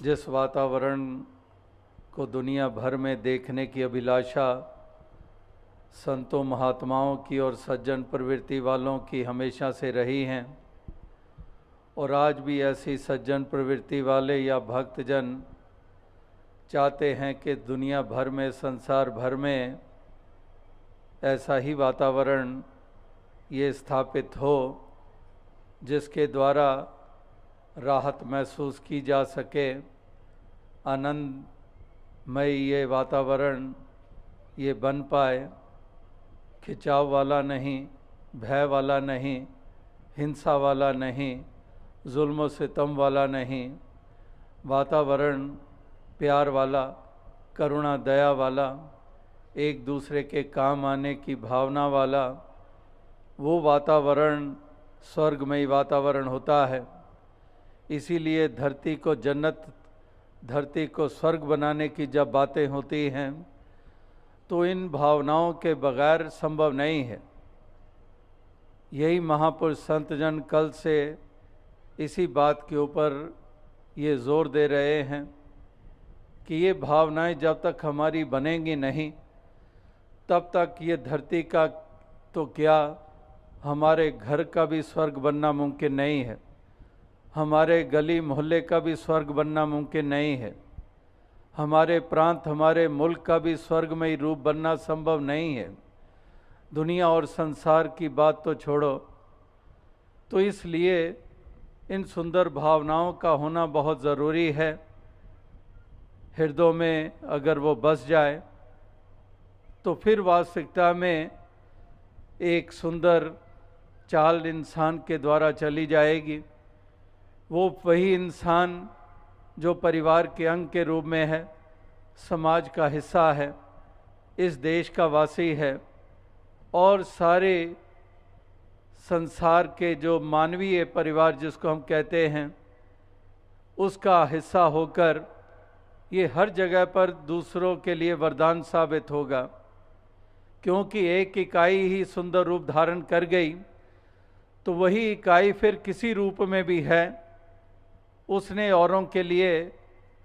जिस वातावरण को दुनिया भर में देखने की अभिलाषा संतों महात्माओं की और सज्जन प्रवृत्ति वालों की हमेशा से रही हैं, और आज भी ऐसी सज्जन प्रवृत्ति वाले या भक्तजन चाहते हैं कि दुनिया भर में, संसार भर में ऐसा ही वातावरण ये स्थापित हो जिसके द्वारा राहत महसूस की जा सके। आनंदमय ये वातावरण ये बन पाए, खिंचाव वाला नहीं, भय वाला नहीं, हिंसा वाला नहीं, जुल्म सितम वाला नहीं, वातावरण प्यार वाला, करुणा दया वाला, एक दूसरे के काम आने की भावना वाला, वो वातावरण स्वर्गमयी वातावरण होता है। इसीलिए धरती को जन्नत, धरती को स्वर्ग बनाने की जब बातें होती हैं तो इन भावनाओं के बगैर संभव नहीं है। यही महापुरुष संत जन कल से इसी बात के ऊपर ये जोर दे रहे हैं कि ये भावनाएं जब तक हमारी बनेंगी नहीं, तब तक ये धरती का तो क्या, हमारे घर का भी स्वर्ग बनना मुमकिन नहीं है, हमारे गली मोहल्ले का भी स्वर्ग बनना मुमकिन नहीं है, हमारे प्रांत, हमारे मुल्क का भी स्वर्गमयी रूप बनना संभव नहीं है। दुनिया और संसार की बात तो छोड़ो। तो इसलिए इन सुंदर भावनाओं का होना बहुत ज़रूरी है। हृदयों में अगर वो बस जाए तो फिर वास्तविकता में एक सुंदर चाल इंसान के द्वारा चली जाएगी। वो वही इंसान जो परिवार के अंग के रूप में है, समाज का हिस्सा है, इस देश का वासी है, और सारे संसार के जो मानवीय परिवार जिसको हम कहते हैं उसका हिस्सा होकर ये हर जगह पर दूसरों के लिए वरदान साबित होगा। क्योंकि एक इकाई ही सुंदर रूप धारण कर गई तो वही इकाई फिर किसी रूप में भी है, उसने औरों के लिए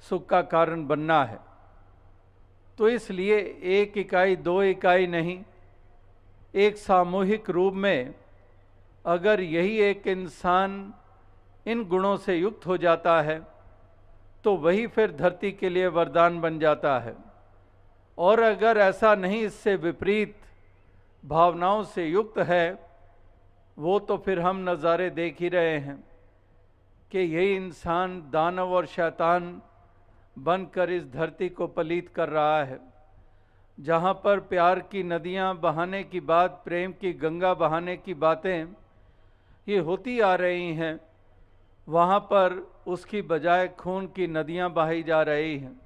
सुख का कारण बनना है। तो इसलिए एक इकाई, दो इकाई नहीं, एक सामूहिक रूप में अगर यही एक इंसान इन गुणों से युक्त हो जाता है तो वही फिर धरती के लिए वरदान बन जाता है। और अगर ऐसा नहीं, इससे विपरीत भावनाओं से युक्त है, वो तो फिर हम नज़ारे देख ही रहे हैं कि यही इंसान दानव और शैतान बनकर इस धरती को पलीत कर रहा है। जहाँ पर प्यार की नदियाँ बहाने की बात, प्रेम की गंगा बहाने की बातें ये होती आ रही हैं, वहाँ पर उसकी बजाय खून की नदियाँ बहाई जा रही हैं।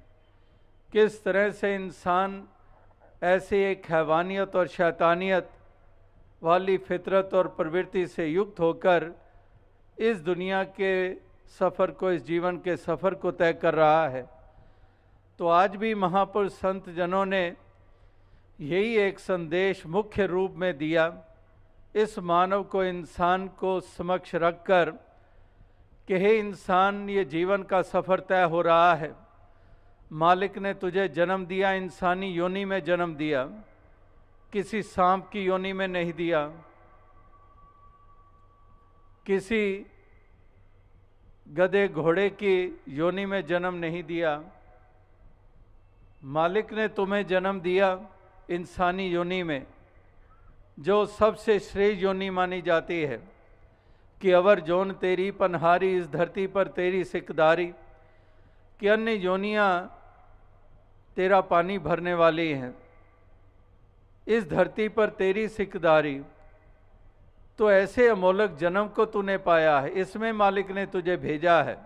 किस तरह से इंसान ऐसे एक हैवानियत और शैतानियत वाली फितरत और प्रवृत्ति से युक्त होकर इस दुनिया के सफ़र को, इस जीवन के सफ़र को तय कर रहा है। तो आज भी महापुरुष संत जनों ने यही एक संदेश मुख्य रूप में दिया, इस मानव को, इंसान को समक्ष रखकर कि हे इंसान, ये जीवन का सफ़र तय हो रहा है। मालिक ने तुझे जन्म दिया, इंसानी योनि में जन्म दिया, किसी सांप की योनि में नहीं दिया, किसी गधे घोड़े की योनि में जन्म नहीं दिया। मालिक ने तुम्हें जन्म दिया इंसानी योनि में, जो सबसे श्रेष्ठ योनि मानी जाती है। कि अवर जोन तेरी पनहारी, इस धरती पर तेरी सिकदारी, कि अन्य योनियाँ तेरा पानी भरने वाली हैं, इस धरती पर तेरी सिकदारी। तो ऐसे अमोलक जन्म को तूने पाया है, इसमें मालिक ने तुझे भेजा है,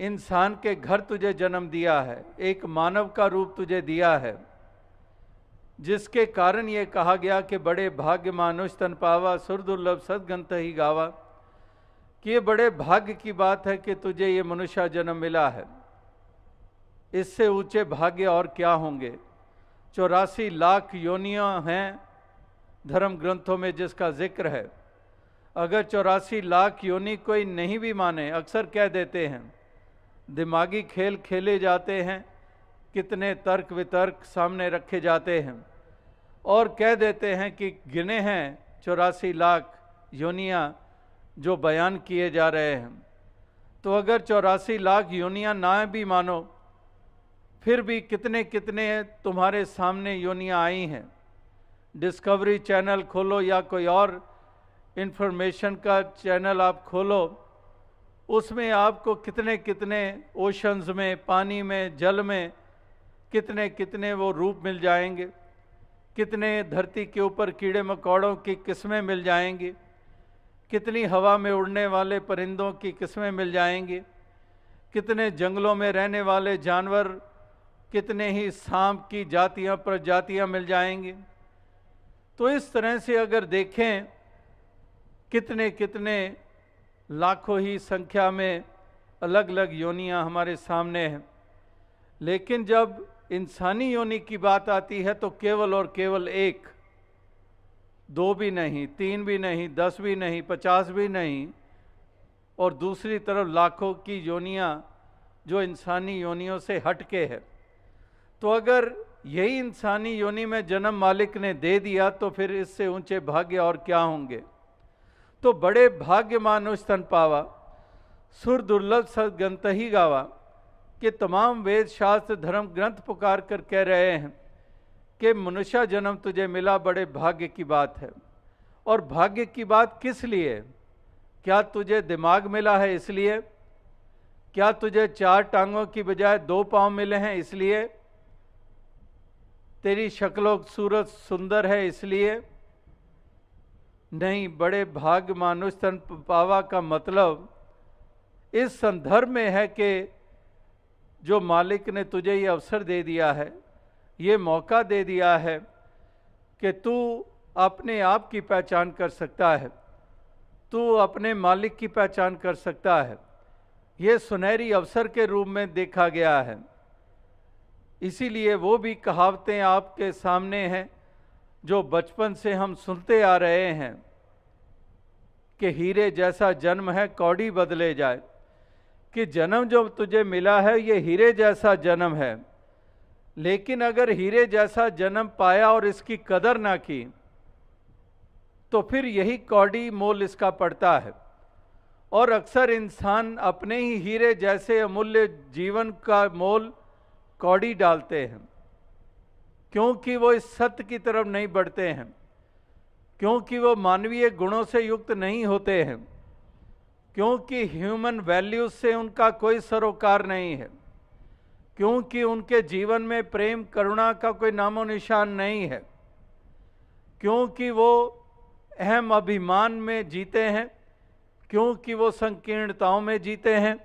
इंसान के घर तुझे जन्म दिया है, एक मानव का रूप तुझे दिया है, जिसके कारण ये कहा गया कि बड़े भाग्य मानुष तन पावा, सुरदुर्लभ सदगंत ही गावा। कि ये बड़े भाग्य की बात है कि तुझे ये मनुष्य जन्म मिला है। इससे ऊंचे भाग्य और क्या होंगे। 84 लाख योनियां हैं धर्म ग्रंथों में जिसका जिक्र है। अगर 84 लाख योनि कोई नहीं भी माने, अक्सर कह देते हैं दिमागी खेल खेले जाते हैं, कितने तर्क वितर्क सामने रखे जाते हैं और कह देते हैं कि गिने हैं 84 लाख योनियां जो बयान किए जा रहे हैं। तो अगर 84 लाख योनियां ना भी मानो, फिर भी कितने कितने तुम्हारे सामने योनियां आई हैं। डिस्कवरी चैनल खोलो या कोई और इंफॉर्मेशन का चैनल आप खोलो, उसमें आपको कितने कितने ओशंस में, पानी में, जल में कितने कितने वो रूप मिल जाएंगे, कितने धरती के ऊपर कीड़े मकोड़ों की किस्में मिल जाएंगी, कितनी हवा में उड़ने वाले परिंदों की किस्में मिल जाएंगी, कितने जंगलों में रहने वाले जानवर, कितने ही सांप की जातियां प्रजातियां मिल जाएंगी। तो इस तरह से अगर देखें, कितने कितने लाखों ही संख्या में अलग अलग योनियां हमारे सामने हैं। लेकिन जब इंसानी योनि की बात आती है तो केवल और केवल एक, 2 भी नहीं, 3 भी नहीं, 10 भी नहीं, 50 भी नहीं, और दूसरी तरफ लाखों की योनियां जो इंसानी योनियों से हटके है। तो अगर यही इंसानी योनि में जन्म मालिक ने दे दिया तो फिर इससे ऊंचे भाग्य और क्या होंगे। तो बड़े भाग्य मानुष तन पावा, सुर दुर्लभ सदगंत ही गावा, कि तमाम वेद शास्त्र धर्म ग्रंथ पुकार कर कह रहे हैं कि मनुष्य जन्म तुझे मिला, बड़े भाग्य की बात है। और भाग्य की बात किस लिए? क्या तुझे दिमाग मिला है इसलिए? क्या तुझे 4 टांगों की बजाय 2 पांव मिले हैं इसलिए? तेरी शक्लो सूरत सुंदर है इसलिए? नहीं, बड़े भाग्य मानुष तन पावा का मतलब इस संदर्भ में है कि जो मालिक ने तुझे ये अवसर दे दिया है, ये मौका दे दिया है कि तू अपने आप की पहचान कर सकता है, तू अपने मालिक की पहचान कर सकता है। ये सुनहरी अवसर के रूप में देखा गया है। इसीलिए वो भी कहावतें आपके सामने हैं जो बचपन से हम सुनते आ रहे हैं कि हीरे जैसा जन्म है कौड़ी बदले जाए, कि जन्म जो तुझे मिला है ये हीरे जैसा जन्म है। लेकिन अगर हीरे जैसा जन्म पाया और इसकी कदर ना की तो फिर यही कौड़ी मोल इसका पड़ता है। और अक्सर इंसान अपने ही हीरे जैसे अमूल्य जीवन का मोल कौड़ी डालते हैं, क्योंकि वो इस सत्य की तरफ नहीं बढ़ते हैं, क्योंकि वो मानवीय गुणों से युक्त नहीं होते हैं, क्योंकि ह्यूमन वैल्यूज से उनका कोई सरोकार नहीं है, क्योंकि उनके जीवन में प्रेम करुणा का कोई नामो निशान नहीं है, क्योंकि वो अहम अभिमान में जीते हैं, क्योंकि वो संकीर्णताओं में जीते हैं,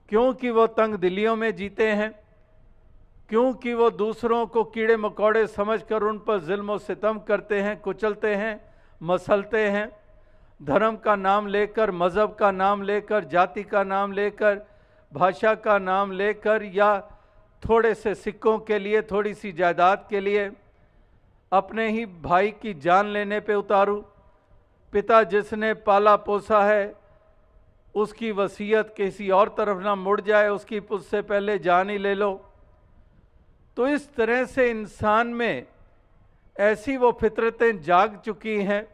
क्योंकि वो तंग दिलियों में जीते हैं, क्योंकि वो दूसरों को कीड़े मकोड़े समझकर उन पर जुल्म और सितम करते हैं, कुचलते हैं, मसलते हैं, धर्म का नाम लेकर, मज़हब का नाम लेकर, जाति का नाम लेकर, भाषा का नाम लेकर, या थोड़े से सिक्कों के लिए, थोड़ी सी जायदाद के लिए अपने ही भाई की जान लेने पे उतारू। पिता जिसने पाला पोसा है उसकी वसीयत किसी और तरफ ना मुड़ जाए, उसकी उससे पहले जान ही ले लो। तो इस तरह से इंसान में ऐसी वो फितरतें जाग चुकी हैं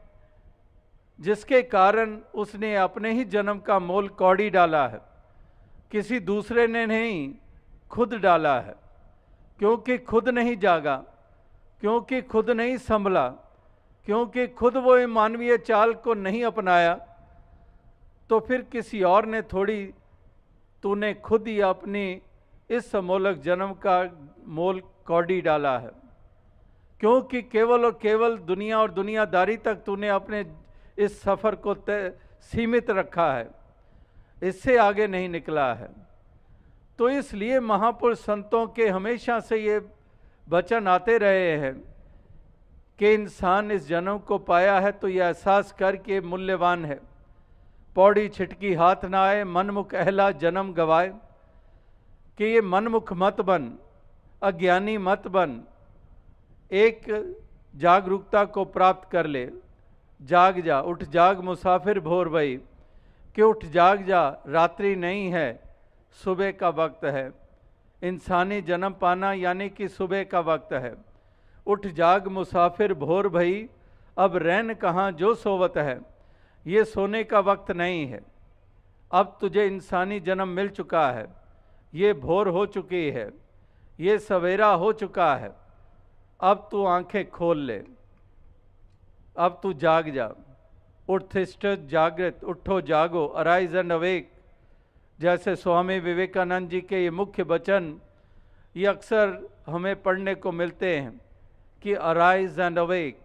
जिसके कारण उसने अपने ही जन्म का मोल कौड़ी डाला है, किसी दूसरे ने नहीं, खुद डाला है। क्योंकि खुद नहीं जागा, क्योंकि खुद नहीं संभला, क्योंकि खुद वो मानवीय चाल को नहीं अपनाया, तो फिर किसी और ने थोड़ी, तूने खुद ही अपनी इस अमोलक जन्म का मोल कौड़ी डाला है। क्योंकि केवल और केवल दुनिया और दुनियादारी तक तूने अपने इस सफ़र को सीमित रखा है, इससे आगे नहीं निकला है। तो इसलिए महापुरुष संतों के हमेशा से ये वचन आते रहे हैं कि इंसान इस जन्म को पाया है तो यह एहसास करके मूल्यवान है। पौड़ी छिटकी हाथ ना आए, मनमुख अहला जन्म गवाए, कि ये मनमुख मत बन, अज्ञानी मत बन, एक जागरूकता को प्राप्त कर ले। जाग जा, उठ जाग मुसाफिर भोर भई, कि उठ जाग जा, रात्रि नहीं है, सुबह का वक्त है। इंसानी जन्म पाना यानी कि सुबह का वक्त है। उठ जाग मुसाफिर भोर भई, अब रैन कहाँ जो सोवत है। ये सोने का वक्त नहीं है। अब तुझे इंसानी जन्म मिल चुका है, ये भोर हो चुकी है, ये सवेरा हो चुका है। अब तू आंखें खोल ले, अब तू जाग जा। उत्थिष्ठ जागृत, उठो जागो, अराइज एंड अवेक। जैसे स्वामी विवेकानंद जी के ये मुख्य वचन ये अक्सर हमें पढ़ने को मिलते हैं कि arise and awake,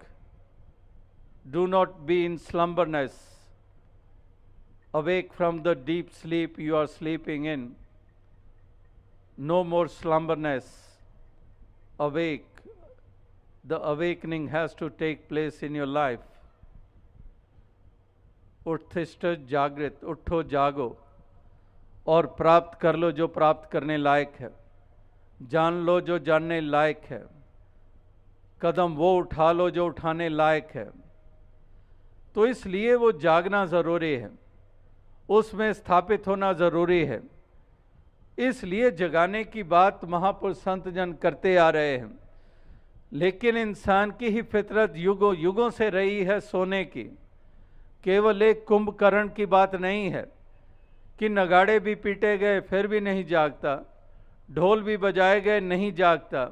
do not be in slumberness, awake from the deep sleep you are sleeping in, no more slumberness, awake, the awakening has to take place in your life. उत्थिष्ठ जागृत, उठो जागो और प्राप्त कर लो जो प्राप्त करने लायक है, जान लो जो जानने लायक है, कदम वो उठा लो जो उठाने लायक है। तो इसलिए वो जागना ज़रूरी है, उसमें स्थापित होना ज़रूरी है। इसलिए जगाने की बात महापुरुष संत जन करते आ रहे हैं। लेकिन इंसान की ही फितरत युगों युगों से रही है सोने की। केवल एक कुंभकर्ण की बात नहीं है कि नगाड़े भी पीटे गए फिर भी नहीं जागता, ढोल भी बजाए गए नहीं जागता,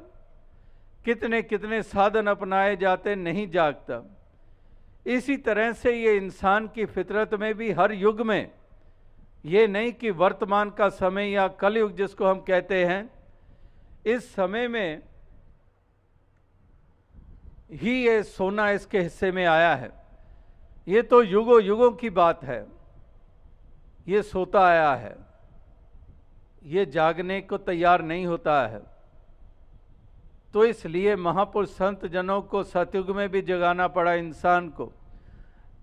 कितने कितने साधन अपनाए जाते नहीं जागता। इसी तरह से ये इंसान की फितरत में भी हर युग में, ये नहीं कि वर्तमान का समय या कलयुग जिसको हम कहते हैं, इस समय में ही ये सोना इसके हिस्से में आया है। ये तो युगों युगों की बात है, ये सोता आया है, ये जागने को तैयार नहीं होता है। तो इसलिए महापुरुष संत जनों को सतयुग में भी जगाना पड़ा इंसान को,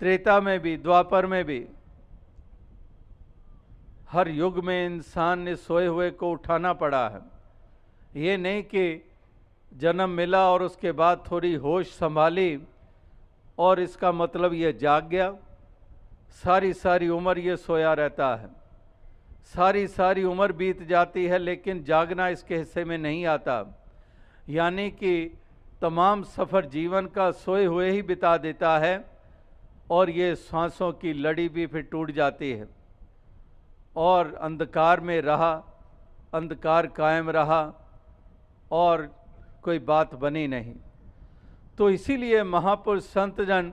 त्रेता में भी, द्वापर में भी। हर युग में इंसान ने सोए हुए को उठाना पड़ा है। ये नहीं कि जन्म मिला और उसके बाद थोड़ी होश संभाली और इसका मतलब ये जाग गया। सारी सारी उम्र ये सोया रहता है, सारी सारी उम्र बीत जाती है, लेकिन जागना इसके हिस्से में नहीं आता। यानी कि तमाम सफ़र जीवन का सोए हुए ही बिता देता है और ये सांसों की लड़ी भी फिर टूट जाती है और अंधकार में रहा, अंधकार कायम रहा और कोई बात बनी नहीं। तो इसीलिए महापुरुष संत जन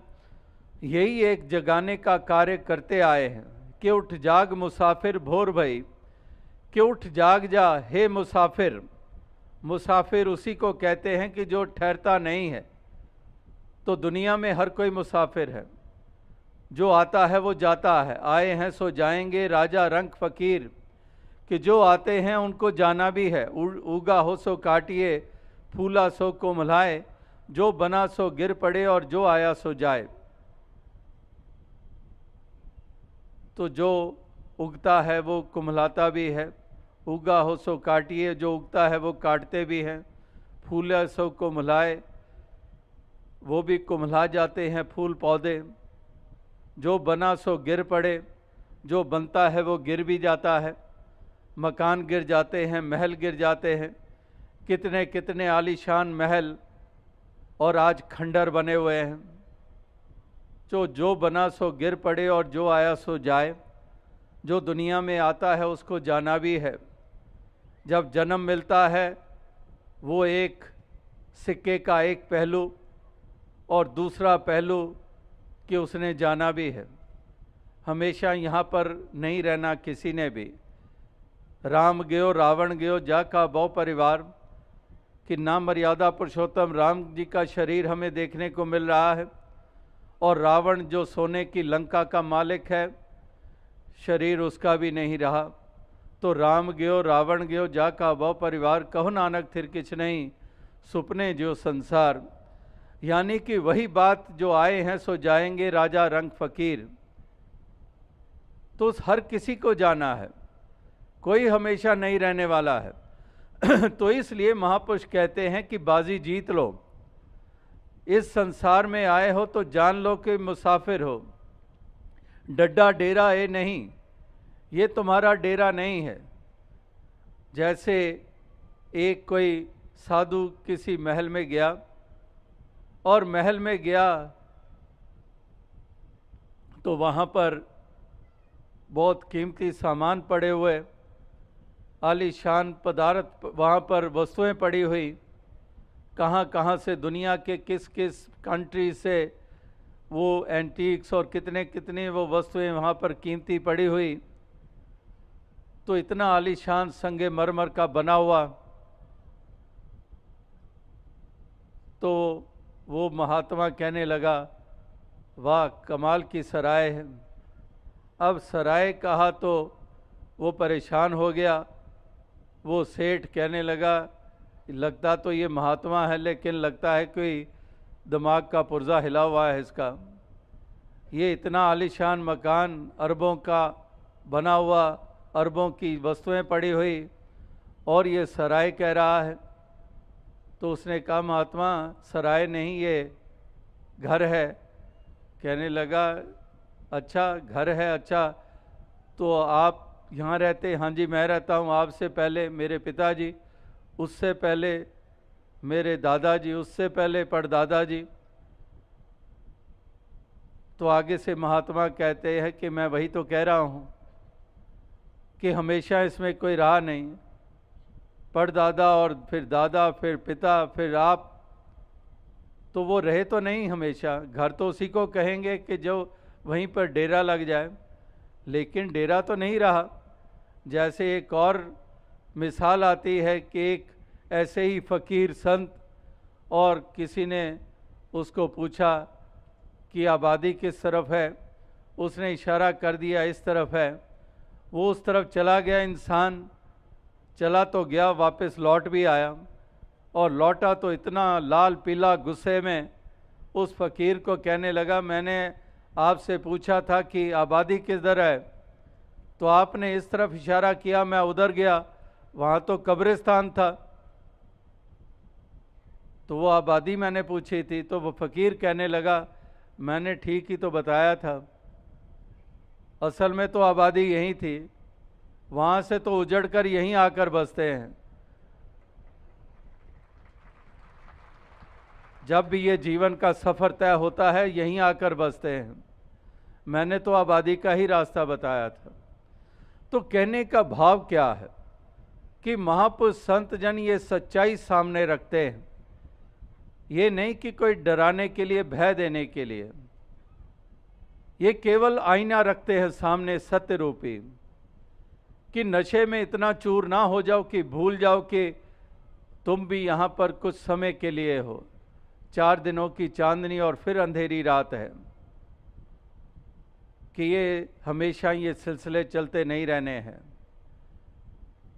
यही एक जगाने का कार्य करते आए हैं कि उठ जाग मुसाफिर भोर भई, कि उठ जाग जा हे मुसाफिर। मुसाफिर उसी को कहते हैं कि जो ठहरता नहीं है। तो दुनिया में हर कोई मुसाफिर है, जो आता है वो जाता है। आए हैं सो जाएंगे राजा रंग फ़कीर, कि जो आते हैं उनको जाना भी है। उगा हो सो काटिए, फूला सो कोमलाए, जो बना सो गिर पड़े और जो आया सो जाए। तो जो उगता है वो कुम्हलाता भी है, उगा हो सो काटिए, जो उगता है वो काटते भी हैं। फूला सो कुम्हलाए, वो भी कुम्हला जाते हैं फूल पौधे। जो बना सो गिर पड़े, जो बनता है वो गिर भी जाता है। मकान गिर जाते हैं, महल गिर जाते हैं, कितने कितने आलीशान महल और आज खंडर बने हुए हैं। जो बना सो गिर पड़े और जो आया सो जाए। जो दुनिया में आता है उसको जाना भी है। जब जन्म मिलता है वो एक सिक्के का एक पहलू और दूसरा पहलू कि उसने जाना भी है। हमेशा यहाँ पर नहीं रहना किसी ने भी। राम गयो रावण गयो जा का बहु परिवार, कि नाम मर्यादा पुरुषोत्तम राम जी का शरीर हमें देखने को मिल रहा है और रावण जो सोने की लंका का मालिक है, शरीर उसका भी नहीं रहा। तो राम गयो रावण गयो जा का बहु परिवार, कहो नानक थिर किछ नहीं सुपने जो संसार। यानी कि वही बात, जो आए हैं सो जाएंगे राजा रंग फ़कीर। तो हर किसी को जाना है, कोई हमेशा नहीं रहने वाला है। तो इसलिए महापुरुष कहते हैं कि बाजी जीत लो। इस संसार में आए हो तो जान लो कि मुसाफिर हो। डड्डा डेरा ये नहीं, ये तुम्हारा डेरा नहीं है। जैसे एक कोई साधु किसी महल में गया और महल में गया तो वहाँ पर बहुत कीमती सामान पड़े हुए, आलीशान पदार्थ वहाँ पर वस्तुएं पड़ी हुई, कहाँ कहाँ से दुनिया के किस किस कंट्री से वो एंटीक्स और कितने कितने वो वस्तुएं वहाँ पर कीमती पड़ी हुई। तो इतना आलीशान संगे मरमर का बना हुआ। तो वो महात्मा कहने लगा, वाह कमाल की सराय है। अब सराय कहा तो वो परेशान हो गया। वो सेठ कहने लगा, लगता तो ये महात्मा है लेकिन लगता है कोई दिमाग का पुर्जा हिला हुआ है इसका। ये इतना आलीशान मकान, अरबों का बना हुआ, अरबों की वस्तुएं पड़ी हुई, और ये सराय कह रहा है। तो उसने कहा, महात्मा सराय नहीं, ये घर है। कहने लगा, अच्छा घर है, अच्छा तो आप यहाँ रहते? हाँ जी मैं रहता हूँ। आपसे पहले मेरे पिताजी, उससे पहले मेरे दादाजी, उससे पहले परदादाजी। तो आगे से महात्मा कहते हैं कि मैं वही तो कह रहा हूँ कि हमेशा इसमें कोई रहा नहीं, परदादा और फिर दादा, फिर पिता, फिर आप, तो वो रहे तो नहीं हमेशा। घर तो उसी को कहेंगे कि जो वहीं पर डेरा लग जाए, लेकिन डेरा तो नहीं रहा। जैसे एक और मिसाल आती है कि एक ऐसे ही फ़कीर संत, और किसी ने उसको पूछा कि आबादी किस तरफ है, उसने इशारा कर दिया इस तरफ है। वो उस तरफ चला गया। इंसान चला तो गया, वापस लौट भी आया, और लौटा तो इतना लाल पीला गुस्से में उस फ़कीर को कहने लगा, मैंने आपसे पूछा था कि आबादी किधर है, तो आपने इस तरफ इशारा किया, मैं उधर गया, वहाँ तो कब्रिस्तान था। तो वो आबादी मैंने पूछी थी। तो वो फ़कीर कहने लगा, मैंने ठीक ही तो बताया था, असल में तो आबादी यहीं थी, वहाँ से तो उजड़ कर यहीं आकर बसते हैं। जब भी ये जीवन का सफ़र तय होता है यहीं आकर बसते हैं। मैंने तो आबादी का ही रास्ता बताया था। तो कहने का भाव क्या है कि महापुरुष संत जन ये सच्चाई सामने रखते हैं। ये नहीं कि कोई डराने के लिए, भय देने के लिए, ये केवल आईना रखते हैं सामने सत्य रूपी, कि नशे में इतना चूर ना हो जाओ कि भूल जाओ कि तुम भी यहाँ पर कुछ समय के लिए हो। 4 दिनों की चांदनी और फिर अंधेरी रात है, कि ये हमेशा ये सिलसिले चलते नहीं रहने हैं।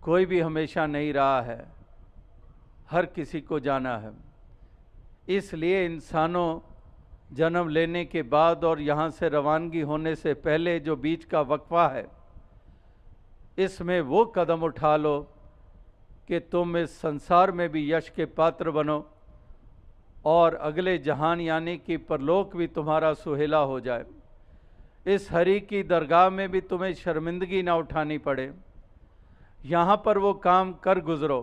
कोई भी हमेशा नहीं रहा है, हर किसी को जाना है। इसलिए इंसानों जन्म लेने के बाद और यहाँ से रवानगी होने से पहले जो बीच का वक्फा है, इसमें वो कदम उठा लो कि तुम इस संसार में भी यश के पात्र बनो और अगले जहान यानी कि परलोक भी तुम्हारा सुहेला हो जाए। इस हरि की दरगाह में भी तुम्हें शर्मिंदगी ना उठानी पड़े। यहाँ पर वो काम कर गुजरो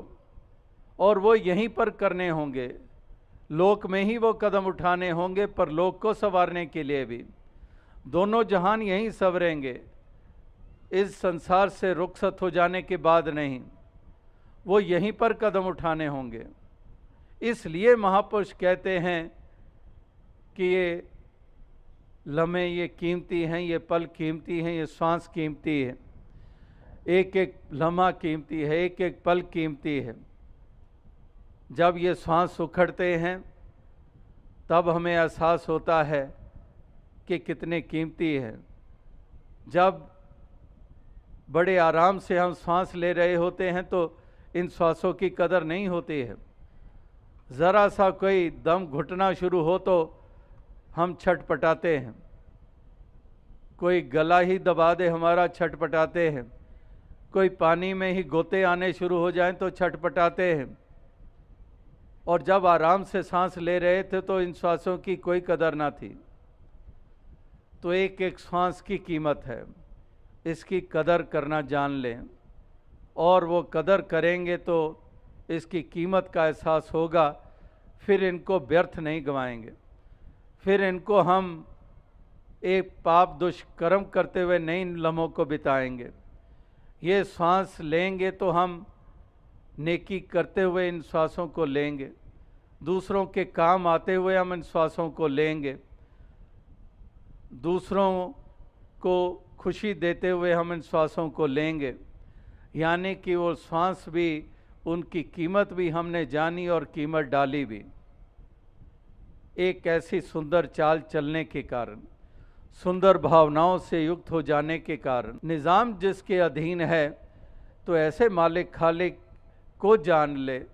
और वो यहीं पर करने होंगे। लोक में ही वो कदम उठाने होंगे, पर लोक को संवारने के लिए भी। दोनों जहान यहीं संवरेंगे, इस संसार से रुखसत हो जाने के बाद नहीं, वो यहीं पर कदम उठाने होंगे। इसलिए महापुरुष कहते हैं कि ये लम्हे ये कीमती हैं, ये पल कीमती हैं, ये श्वास कीमती है, एक एक लम्हा कीमती है, एक एक पल कीमती है। जब ये श्वास उखड़ते हैं तब हमें एहसास होता है कि कितने कीमती है। जब बड़े आराम से हम सांस ले रहे होते हैं तो इन श्वासों की कदर नहीं होती है। ज़रा सा कोई दम घुटना शुरू हो तो हम छटपटाते हैं, कोई गला ही दबा दे हमारा, छटपटाते हैं, कोई पानी में ही गोते आने शुरू हो जाएं तो छटपटाते हैं। और जब आराम से सांस ले रहे थे तो इन श्वासों की कोई कदर ना थी। तो एक एक श्वास की कीमत है, इसकी कदर करना जान लें। और वो कदर करेंगे तो इसकी कीमत का एहसास होगा। फिर इनको व्यर्थ नहीं गंवाएंगे, फिर इनको हम एक पाप दुष्कर्म करते हुए नई लम्हों को बिताएंगे। ये श्वास लेंगे तो हम नेकी करते हुए इन श्वासों को लेंगे, दूसरों के काम आते हुए हम इन श्वासों को लेंगे, दूसरों को खुशी देते हुए हम इन श्वासों को लेंगे। यानी कि वो श्वास भी, उनकी कीमत भी हमने जानी और कीमत डाली भी। एक ऐसी सुंदर चाल चलने के कारण, सुंदर भावनाओं से युक्त हो जाने के कारण, निज़ाम जिसके अधीन है, तो ऐसे मालिक खालिक को जान ले,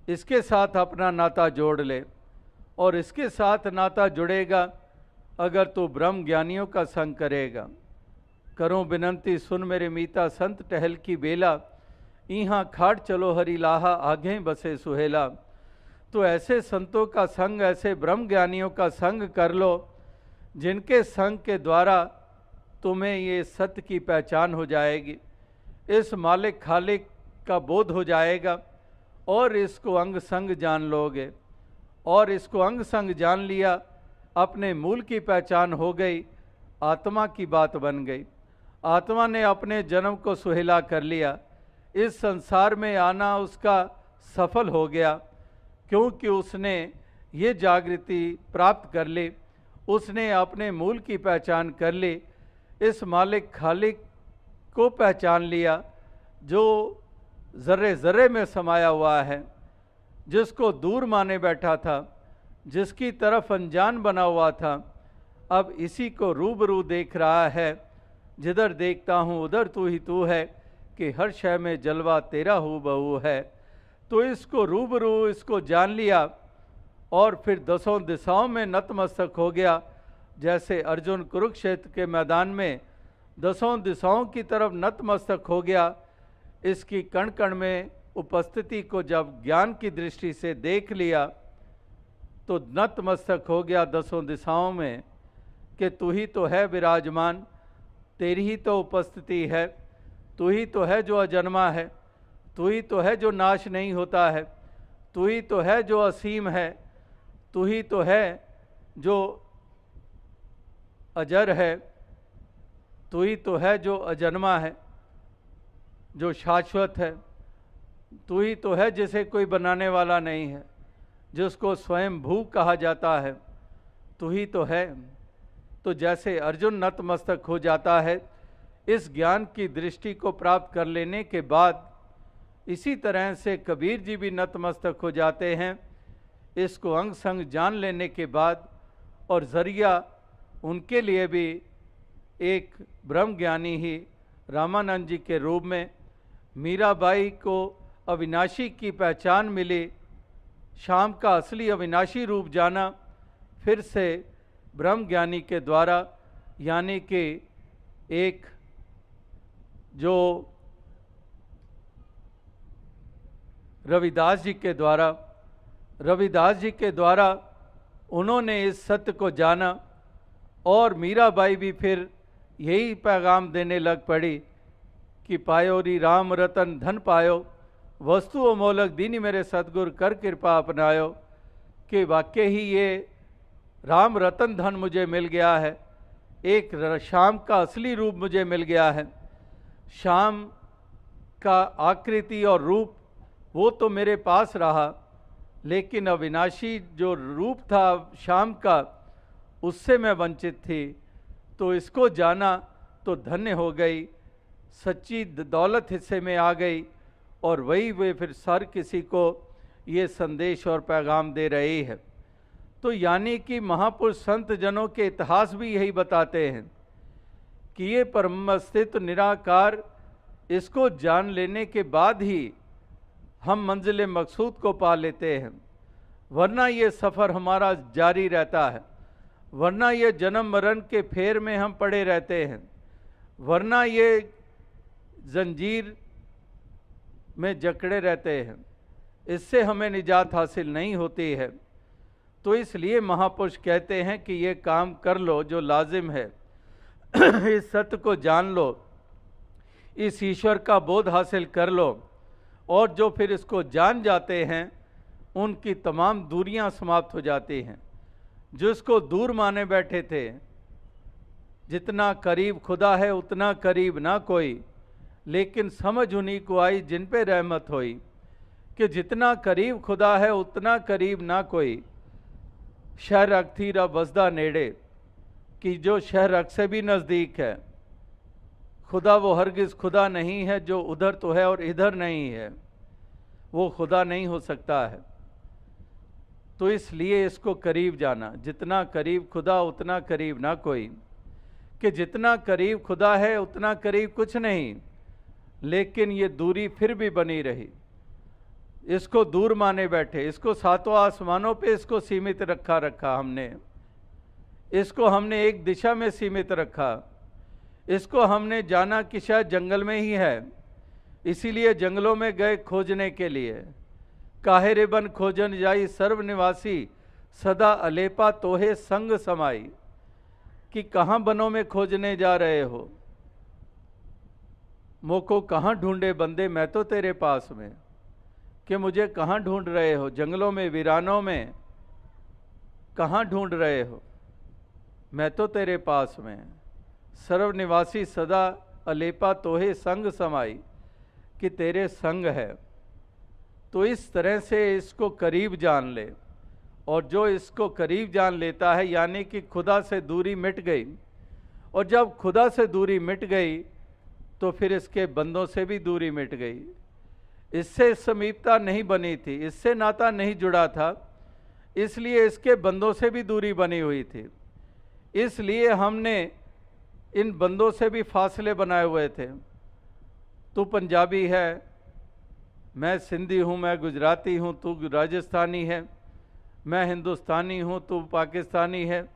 इसके साथ अपना नाता जोड़ ले। और इसके साथ नाता जुड़ेगा अगर तू ब्रह्म ज्ञानियों का संग करेगा। करूं विनंती सुन मेरे मीता संत टहल की बेला, यहाँ खाट चलो हरि लाहा आगे बसे सुहेला। तो ऐसे संतों का संग, ऐसे ब्रह्म ज्ञानियों का संग कर लो जिनके संग के द्वारा तुम्हें ये सत्य की पहचान हो जाएगी, इस मालिक खालिक का बोध हो जाएगा और इसको अंग संग जान लोगे। और इसको अंग संग जान लिया, अपने मूल की पहचान हो गई, आत्मा की बात बन गई। आत्मा ने अपने जन्म को सुहेला कर लिया, इस संसार में आना उसका सफल हो गया, क्योंकि उसने ये जागृति प्राप्त कर ली, उसने अपने मूल की पहचान कर ली, इस मालिक खालिक को पहचान लिया जो ज़र्रे ज़र्रे में समाया हुआ है, जिसको दूर माने बैठा था, जिसकी तरफ अनजान बना हुआ था, अब इसी को रूबरू देख रहा है। जिधर देखता हूँ उधर तू ही तू है, कि हर शय में जलवा तेरा हू बहू है। तो इसको रूबरू, इसको जान लिया और फिर दसों दिशाओं में नतमस्तक हो गया। जैसे अर्जुन कुरुक्षेत्र के मैदान में दसों दिशाओं की तरफ नतमस्तक हो गया, इसकी कण कण में उपस्थिति को जब ज्ञान की दृष्टि से देख लिया तो नतमस्तक हो गया दसों दिशाओं में कि तू ही तो है विराजमान, तेरी ही तो उपस्थिति है, तू ही तो है जो अजन्मा है, तू ही तो है जो नाश नहीं होता है, तू ही तो है जो असीम है, तू ही तो है जो अजर है, तू ही तो है जो अजन्मा है, जो शाश्वत है, तू ही तो है जिसे कोई बनाने वाला नहीं है, जिसको स्वयं भू कहा जाता है, तू ही तो है। तो जैसे अर्जुन नतमस्तक हो जाता है इस ज्ञान की दृष्टि को प्राप्त कर लेने के बाद, इसी तरह से कबीर जी भी नतमस्तक हो जाते हैं इसको अंग संग जान लेने के बाद। और जरिया उनके लिए भी एक ब्रह्म ज्ञानी ही रामानंद जी के रूप में मीराबाई को अविनाशी की पहचान मिली, शाम का असली अविनाशी रूप जाना फिर से ब्रह्म ज्ञानी के द्वारा, यानी कि एक जो रविदास जी के द्वारा उन्होंने इस सत्य को जाना। और मीराबाई भी फिर यही पैगाम देने लग पड़ी कि पायो री राम रतन धन पायो, वस्तु अमोलक दीनी मेरे सतगुर कर कृपा अपनायो। कि वाकई ही ये राम रतन धन मुझे मिल गया है, एक शाम का असली रूप मुझे मिल गया है। शाम का आकृति और रूप वो तो मेरे पास रहा, लेकिन अविनाशी जो रूप था शाम का, उससे मैं वंचित थी। तो इसको जाना तो धन्य हो गई, सच्ची दौलत हिस्से में आ गई। और वही वे फिर सर किसी को ये संदेश और पैगाम दे रही है। तो यानी कि महापुरुष संत जनों के इतिहास भी यही बताते हैं कि ये परम अस्तित्व निराकार, इसको जान लेने के बाद ही हम मंजिल मकसूद को पा लेते हैं, वरना ये सफ़र हमारा जारी रहता है, वरना ये जन्म मरण के फेर में हम पड़े रहते हैं, वरना ये जंजीर में जकड़े रहते हैं, इससे हमें निजात हासिल नहीं होती है। तो इसलिए महापुरुष कहते हैं कि ये काम कर लो जो लाजिम है, इस सत्य को जान लो, इस ईश्वर का बोध हासिल कर लो, और जो फिर इसको जान जाते हैं उनकी तमाम दूरियां समाप्त हो जाती हैं। जो इसको दूर माने बैठे थे, जितना करीब खुदा है उतना करीब ना कोई, लेकिन समझ उन्हीं को आई जिन पे रहमत हुई, कि जितना करीब खुदा है उतना करीब ना कोई। शहर अग थी रा बसदा नेड़े, कि जो शहर अग से भी नज़दीक है। खुदा वो हरगिज़ खुदा नहीं है जो उधर तो है और इधर नहीं है, वो खुदा नहीं हो सकता है। तो इसलिए इसको करीब जाना, जितना करीब खुदा उतना करीब ना कोई, कि जितना करीब खुदा है उतना करीब कुछ नहीं, लेकिन ये दूरी फिर भी बनी रही। इसको दूर माने बैठे, इसको सातों आसमानों पे इसको सीमित रखा हमने, इसको हमने एक दिशा में सीमित रखा। इसको हमने जाना कि शायद जंगल में ही है, इसीलिए जंगलों में गए खोजने के लिए। काहे रे बन खोजन जाई सर्वनिवासी, सदा अलेपा तोहे संग समाई। कि कहाँ बनों में खोजने जा रहे हो, मोको कहाँ ढूंढे बंदे मैं तो तेरे पास में। कि मुझे कहाँ ढूंढ रहे हो, जंगलों में वीरानों में कहाँ ढूंढ रहे हो, मैं तो तेरे पास में। सर्वनिवासी सदा अलेपा तोहे संग समाई, कि तेरे संग है। तो इस तरह से इसको करीब जान ले, और जो इसको करीब जान लेता है यानी कि खुदा से दूरी मिट गई। और जब खुदा से दूरी मिट गई तो फिर इसके बंदों से भी दूरी मिट गई। इससे समीपता नहीं बनी थी, इससे नाता नहीं जुड़ा था, इसलिए इसके बंदों से भी दूरी बनी हुई थी। इसलिए हमने इन बंदों से भी फासले बनाए हुए थे। तू पंजाबी है, मैं सिंधी हूँ, मैं गुजराती हूँ, तू राजस्थानी है, मैं हिंदुस्तानी हूँ, तू पाकिस्तानी है।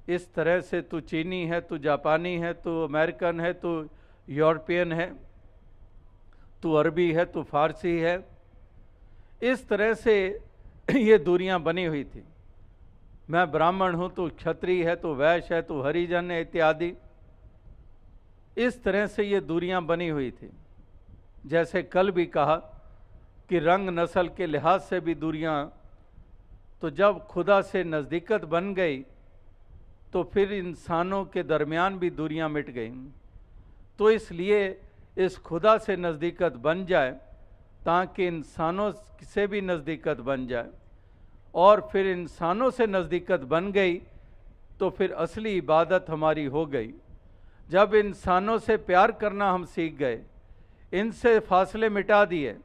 इस तरह से तू चीनी है, तू जापानी है, तू अमेरिकन है, तू यूरोपियन है, तू अरबी है, तू फारसी है। इस तरह से ये दूरियां बनी हुई थी। मैं ब्राह्मण हूँ, तू क्षत्रिय है, तू वैश्य है, तू हरिजन है, इत्यादि। इस तरह से ये दूरियां बनी हुई थी। जैसे कल भी कहा कि रंग नस्ल के लिहाज से भी दूरियां, तो जब खुदा से नज़दीकत बन गई तो फिर इंसानों के दरमियान भी दूरियां मिट गईं। तो इसलिए इस खुदा से नज़दीकत बन जाए ताकि इंसानों से भी नज़दीकत बन जाए, और फिर इंसानों से नज़दीकत बन गई तो फिर असली इबादत हमारी हो गई। जब इंसानों से प्यार करना हम सीख गए, इनसे फासले मिटा दिए,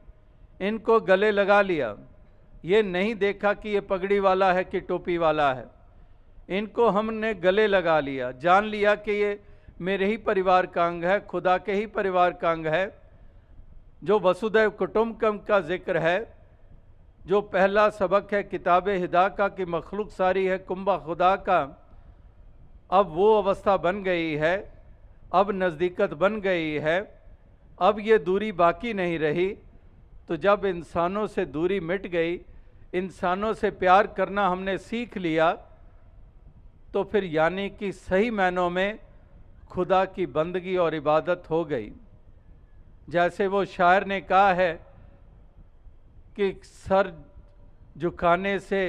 इनको गले लगा लिया, ये नहीं देखा कि ये पगड़ी वाला है कि टोपी वाला है, इनको हमने गले लगा लिया, जान लिया कि ये मेरे ही परिवार का अंग है, खुदा के ही परिवार का अंग है। जो वसुदैव कुटुंबकम का जिक्र है, जो पहला सबक है किताब हिदा का कि मखलूक सारी है कुंबा खुदा का, अब वो अवस्था बन गई है, अब नज़दीकत बन गई है, अब ये दूरी बाकी नहीं रही। तो जब इंसानों से दूरी मिट गई, इंसानों से प्यार करना हमने सीख लिया, तो फिर यानी कि सही मायनों में खुदा की बंदगी और इबादत हो गई। जैसे वो शायर ने कहा है कि सर झुकाने से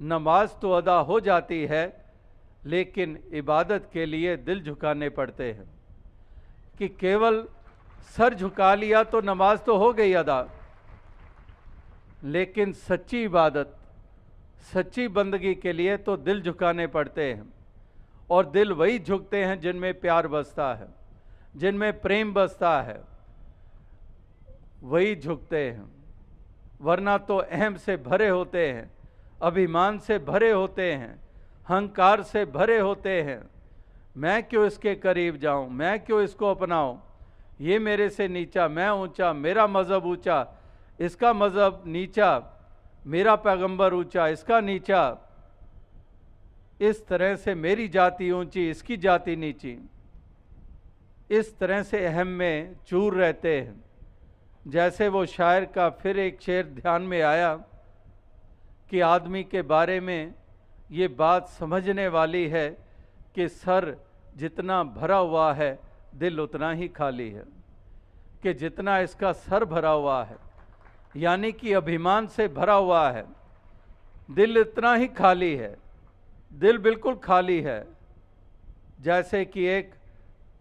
नमाज तो अदा हो जाती है, लेकिन इबादत के लिए दिल झुकाने पड़ते हैं। कि केवल सर झुका लिया तो नमाज तो हो गई अदा, लेकिन सच्ची इबादत, सच्ची बंदगी के लिए तो दिल झुकाने पड़ते हैं। और दिल वही झुकते हैं जिनमें प्यार बसता है, जिनमें प्रेम बसता है, वही झुकते हैं। वरना तो अहम से भरे होते हैं, अभिमान से भरे होते हैं, अहंकार से भरे होते हैं। मैं क्यों इसके करीब जाऊं, मैं क्यों इसको अपनाऊं, ये मेरे से नीचा, मैं ऊंचा, मेरा मज़हब ऊंचा, इसका मज़हब नीचा, मेरा पैगंबर ऊंचा, इसका नीचा। इस तरह से मेरी जाति ऊंची, इसकी जाति नीची। इस तरह से अहम में चूर रहते हैं। जैसे वो शायर का फिर एक शेर ध्यान में आया कि आदमी के बारे में ये बात समझने वाली है कि सर जितना भरा हुआ है दिल उतना ही खाली है कि जितना इसका सर भरा हुआ है, यानी कि अभिमान से भरा हुआ है। दिल इतना ही खाली है, दिल बिल्कुल खाली है, जैसे कि एक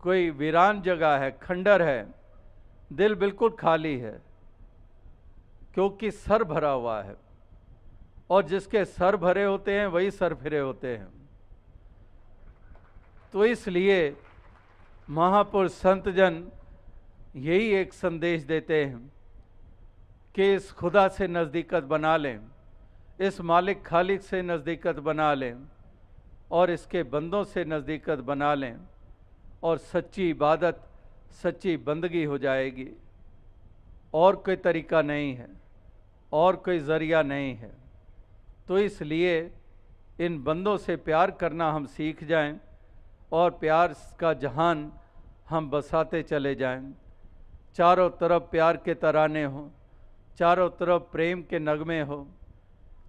कोई वीरान जगह है, खंडर है। दिल बिल्कुल खाली है क्योंकि सर भरा हुआ है, और जिसके सर भरे होते हैं वही सर फिरे होते हैं। तो इसलिए महापुरुष संतजन यही एक संदेश देते हैं कि इस खुदा से नज़दीकत बना लें, इस मालिक खालिक से नज़दीकत बना लें, और इसके बंदों से नज़दीकत बना लें, और सच्ची इबादत, सच्ची बंदगी हो जाएगी। और कोई तरीका नहीं है, और कोई ज़रिया नहीं है। तो इसलिए इन बंदों से प्यार करना हम सीख जाएं, और प्यार का जहान हम बसाते चले जाएं। चारों तरफ प्यार के तराने हों, चारों तरफ प्रेम के नगमे हो,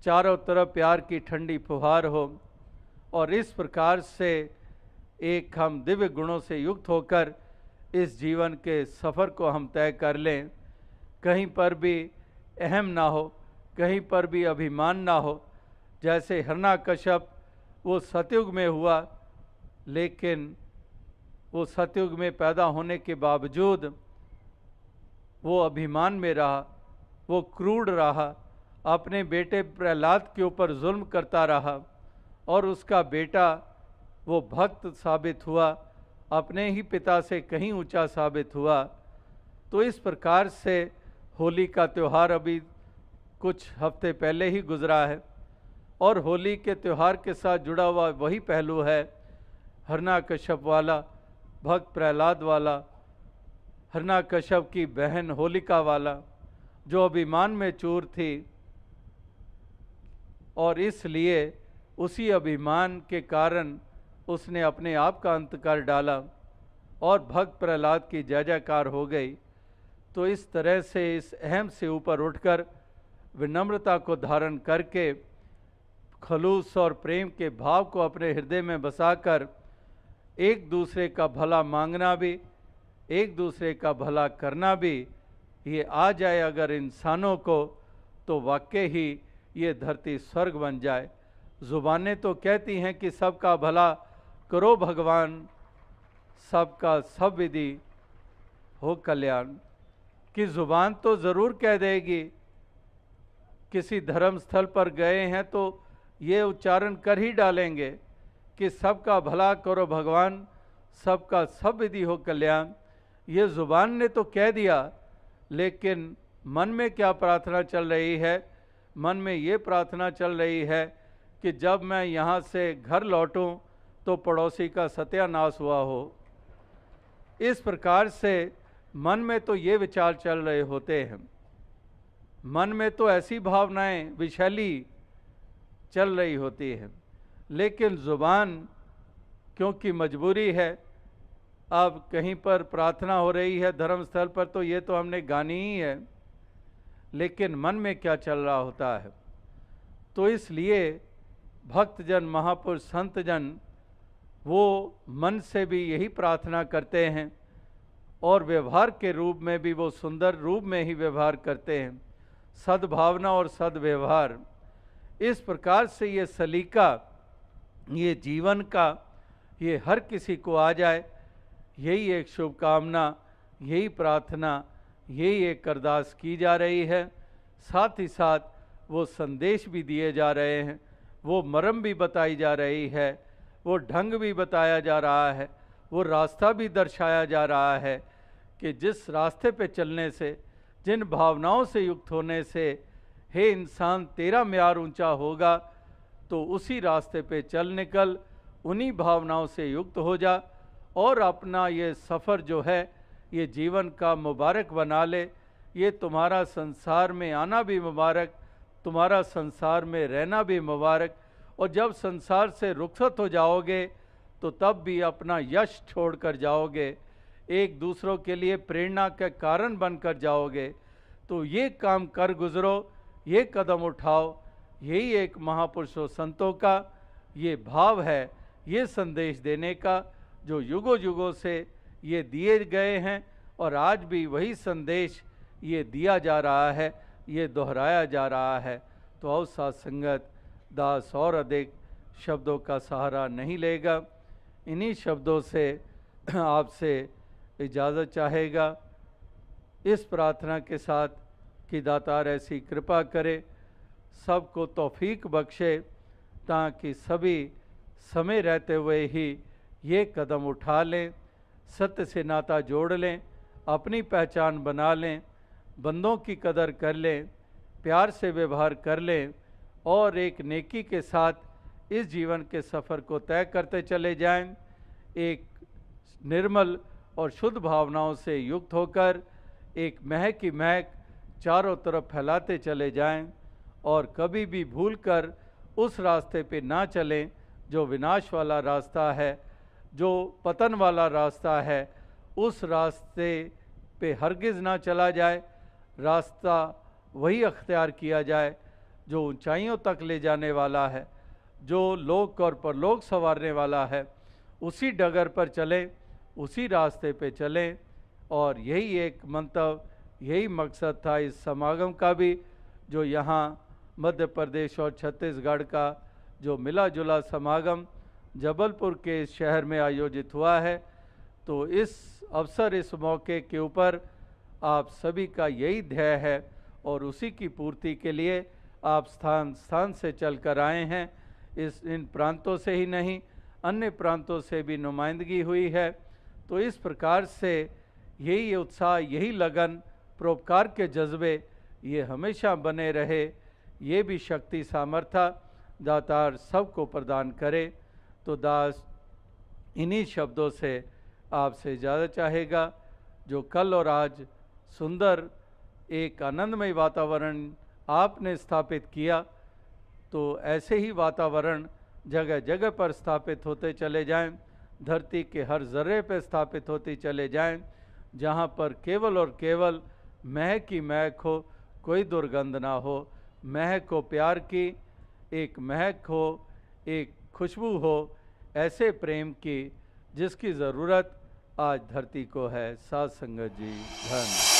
चारों तरफ प्यार की ठंडी फुहार हो, और इस प्रकार से एक हम दिव्य गुणों से युक्त होकर इस जीवन के सफ़र को हम तय कर लें। कहीं पर भी अहम ना हो, कहीं पर भी अभिमान ना हो। जैसे हिरण्यकश्यप वो सतयुग में हुआ, लेकिन वो सतयुग में पैदा होने के बावजूद वो अभिमान में रहा, वो क्रूर रहा, अपने बेटे प्रहलाद के ऊपर जुल्म करता रहा, और उसका बेटा वो भक्त साबित हुआ, अपने ही पिता से कहीं ऊंचा साबित हुआ। तो इस प्रकार से होली का त्यौहार अभी कुछ हफ्ते पहले ही गुजरा है, और होली के त्यौहार के साथ जुड़ा हुआ वही पहलू है, हिरण्यकश्यप वाला, भक्त प्रहलाद वाला, हिरण्यकश्यप की बहन होलिका वाला, जो अभिमान में चूर थी, और इसलिए उसी अभिमान के कारण उसने अपने आप का अंत कर डाला, और भक्त प्रहलाद की जय जयकार हो गई। तो इस तरह से इस अहम से ऊपर उठकर विनम्रता को धारण करके खलूस और प्रेम के भाव को अपने हृदय में बसाकर एक दूसरे का भला मांगना भी, एक दूसरे का भला करना भी ये आ जाए अगर इंसानों को, तो वाकई ही ये धरती स्वर्ग बन जाए। ज़ुबानें तो कहती हैं कि सबका भला करो भगवान, सबका सब विधि हो कल्याण, कि ज़ुबान तो ज़रूर कह देगी। किसी धर्म स्थल पर गए हैं तो ये उच्चारण कर ही डालेंगे कि सबका भला करो भगवान, सबका सब विधि हो कल्याण। ये ज़ुबान ने तो कह दिया, लेकिन मन में क्या प्रार्थना चल रही है? मन में ये प्रार्थना चल रही है कि जब मैं यहाँ से घर लौटूं तो पड़ोसी का सत्यानाश हुआ हो। इस प्रकार से मन में तो ये विचार चल रहे होते हैं, मन में तो ऐसी भावनाएं विशैली चल रही होती हैं, लेकिन ज़ुबान क्योंकि मजबूरी है, अब कहीं पर प्रार्थना हो रही है धर्म स्थल पर तो ये तो हमने गानी ही है, लेकिन मन में क्या चल रहा होता है। तो इसलिए भक्तजन, महापुरुष, संतजन वो मन से भी यही प्रार्थना करते हैं, और व्यवहार के रूप में भी वो सुंदर रूप में ही व्यवहार करते हैं, सद्भावना और सद्व्यवहार। इस प्रकार से ये सलीका, ये जीवन का, ये हर किसी को आ जाए, यही एक शुभकामना, यही प्रार्थना, यही एक अरदास की जा रही है। साथ ही साथ वो संदेश भी दिए जा रहे हैं, वो मरम भी बताई जा रही है, वो ढंग भी बताया जा रहा है, वो रास्ता भी दर्शाया जा रहा है कि जिस रास्ते पे चलने से, जिन भावनाओं से युक्त होने से हे इंसान तेरा म्यार ऊंचा होगा, तो उसी रास्ते पे चल निकल, उन्हीं भावनाओं से युक्त हो जा, और अपना ये सफ़र जो है ये जीवन का मुबारक बना ले। ये तुम्हारा संसार में आना भी मुबारक, तुम्हारा संसार में रहना भी मुबारक, और जब संसार से रुखसत हो जाओगे तो तब भी अपना यश छोड़कर जाओगे, एक दूसरों के लिए प्रेरणा के कारण बनकर जाओगे। तो ये काम कर गुजरो, ये कदम उठाओ, यही एक महापुरुषों संतों का ये भाव है, ये संदेश देने का, जो युगों युगों से ये दिए गए हैं और आज भी वही संदेश ये दिया जा रहा है, ये दोहराया जा रहा है। तो आओ साथ संगत, दास और अधिक शब्दों का सहारा नहीं लेगा, इन्हीं शब्दों से आपसे इजाज़त चाहेगा, इस प्रार्थना के साथ कि दातार ऐसी कृपा करे, सबको तौफीक बख्शे, ताकि सभी समय रहते हुए ही ये कदम उठा लें, सत्य से नाता जोड़ लें, अपनी पहचान बना लें, बंदों की कदर कर लें, प्यार से व्यवहार कर लें और एक नेकी के साथ इस जीवन के सफ़र को तय करते चले जाएं, एक निर्मल और शुद्ध भावनाओं से युक्त होकर एक महक की महक चारों तरफ फैलाते चले जाएं और कभी भी भूलकर उस रास्ते पे ना चलें जो विनाश वाला रास्ता है, जो पतन वाला रास्ता है। उस रास्ते पे हरगिज़ ना चला जाए, रास्ता वही अख्तियार किया जाए जो ऊंचाइयों तक ले जाने वाला है, जो लोक और परलोक संवारने वाला है। उसी डगर पर चलें, उसी रास्ते पे चलें। और यही एक मंतव्य, यही मकसद था इस समागम का भी, जो यहाँ मध्य प्रदेश और छत्तीसगढ़ का जो मिला जुला समागम जबलपुर के इस शहर में आयोजित हुआ है। तो इस अवसर, इस मौके के ऊपर आप सभी का यही ध्येय है और उसी की पूर्ति के लिए आप स्थान स्थान से चल कर आए हैं। इन प्रांतों से ही नहीं, अन्य प्रांतों से भी नुमाइंदगी हुई है। तो इस प्रकार से यही उत्साह, यही लगन, परोपकार के जज्बे ये हमेशा बने रहे, ये भी शक्ति सामर्थ्य दातार सबको प्रदान करे। तो दास इन्हीं शब्दों से आपसे ज़्यादा चाहेगा, जो कल और आज सुंदर एक आनंदमय वातावरण आपने स्थापित किया, तो ऐसे ही वातावरण जगह जगह पर स्थापित होते चले जाएं, धरती के हर जर्रे पे स्थापित होते चले जाएं, जहाँ पर केवल और केवल महक की महक हो, कोई दुर्गंध ना हो। महक हो प्यार की, एक महक हो, एक खुशबू हो ऐसे प्रेम की जिसकी ज़रूरत आज धरती को है। साथ संगत जी, धन्य।